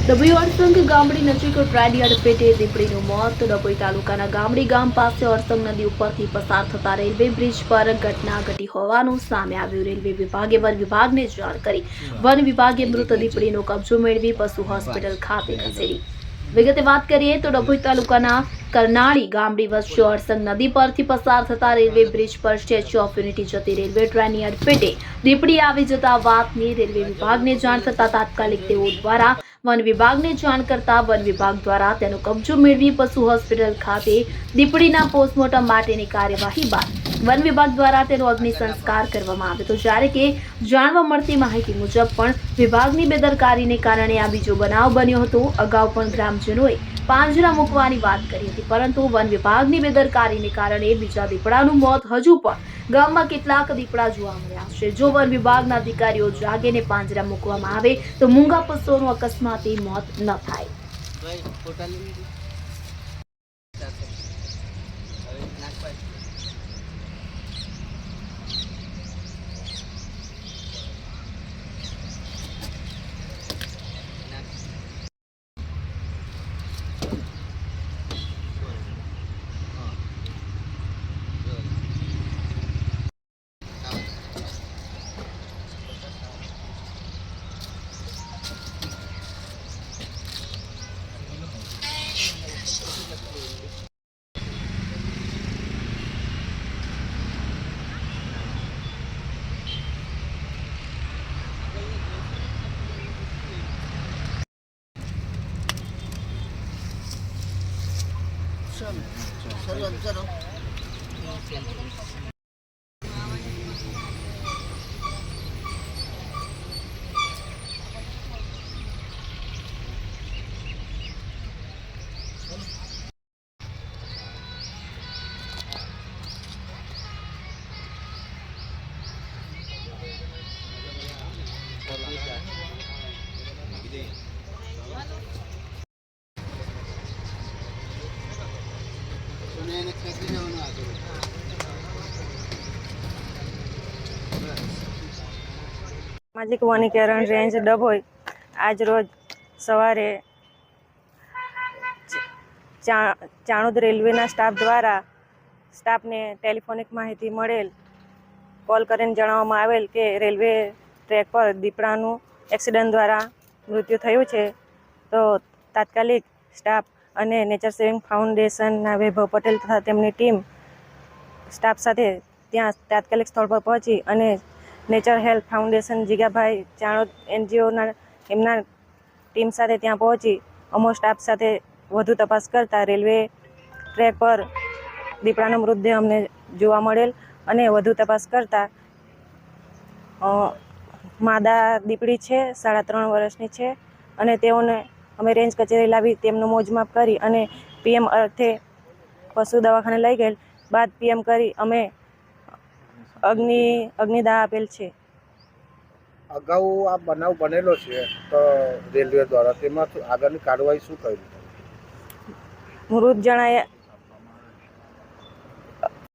ડભોઈ અડસંગ ગામડી નજીક ટ્રેડિયાર્ડ પેટે દીપડીનું મોત. ડભોઈ તાલુકાના ગામડી ગામ પાસે અડસંગ નદી ઉપરથી પસાર થતા રેલવે બ્રિજ પર ઘટના ઘટી હોવાનું સામે આવ્યું. રેલવે વિભાગે વન વિભાગને જાણ કરી વન વિભાગે મૃત દીપડીનો કબજો મેળવી પશુ હોસ્પિટલ ખાતે ખસેડી. વિગતે વાત કરીએ તો ડભોઈ તાલુકાના કરનાળી ગામડી વચ્ચે અડસંગ નદી પરથી પસાર થતા રેલવે બ્રિજ પર સ્ટેચ્યુ ઓફ યુનિટી જતી રેલવે ટ્રેનની અડફેટે દીપડી આવી જતા વાતની રેલવે વિભાગને જાણ થતા તાત્કાલિક તેઓ દ્વારા વન વિભાગને જાણ કરતા વન વિભાગ દ્વારા તેનો કબજો મેળવી પશુ હોસ્પિટલ ખાતે દીપડીના પોસ્ટમોર્ટમ માટેની કાર્યવાહી બાદ વન વિભાગ દ્વારા તેનો અગ્નિ સંસ્કાર કરવામાં આવ્યો હતો. જ્યારે કે જાણવા મળતી માહિતી મુજબ પણ વિભાગની બેદરકારીને કારણે આ બીજો બનાવ બન્યો હતો. અગાઉ પણ ગ્રામજનોએ પાંજરા મૂકવાની વાત કરી હતી, પરંતુ વન વિભાગની બેદરકારીને કારણે બીજા દીપડાનું મોત હજુ પણ ગામમાં કેટલાક દીપડા જોવા મળ્યા છે. જો વન વિભાગના અધિકારીઓ જાગે ને પાંજરા મૂકવામાં આવે તો મૂંગા પશુઓનું અકસ્માતી મોત ન થાય. चलो સામાજિક વનીકરણ રેન્જ ડભોઈ આજ રોજ સવારે ચાણોદ રેલવેના સ્ટાફ દ્વારા સ્ટાફને ટેલિફોનિક માહિતી મળેલ કોલ કરીને જણાવવામાં આવેલ કે રેલવે ટ્રેક પર દીપડાનું એક્સિડન્ટ દ્વારા મૃત્યુ થયું છે. તો તાત્કાલિક સ્ટાફ અને નેચર સેવિંગ ફાઉન્ડેશનના વૈભવ પટેલ તથા તેમની ટીમ સ્ટાફ સાથે ત્યાં તાત્કાલિક સ્થળ પર પહોંચી અને નેચર હેલ્થ ફાઉન્ડેશન જીગાભાઈ ચાણોદ NGOના એમના ટીમ સાથે ત્યાં પહોંચી અમો સ્ટાફ સાથે વધુ તપાસ કરતા રેલવે ટ્રેક પર દીપડાનો મૃતદેહ અમને જોવા મળેલ અને વધુ તપાસ કરતા માદા દીપડી છે, 3.5 વર્ષની છે અને તેઓને અમે રેન્જ કચેરી લાવી તેમનું મોજમાપ કરી અને PM અર્થે પશુ દવાખાને લઈ ગયેલ બાદ PM કરી અમે અગ્નિદાહ આપેલ છે. અગાઉ આ બનાવ બનેલો છે તો રેલવે દ્વારા તેમાં આગળની કાર્યવાહી શું કરી? મૃત જણાયા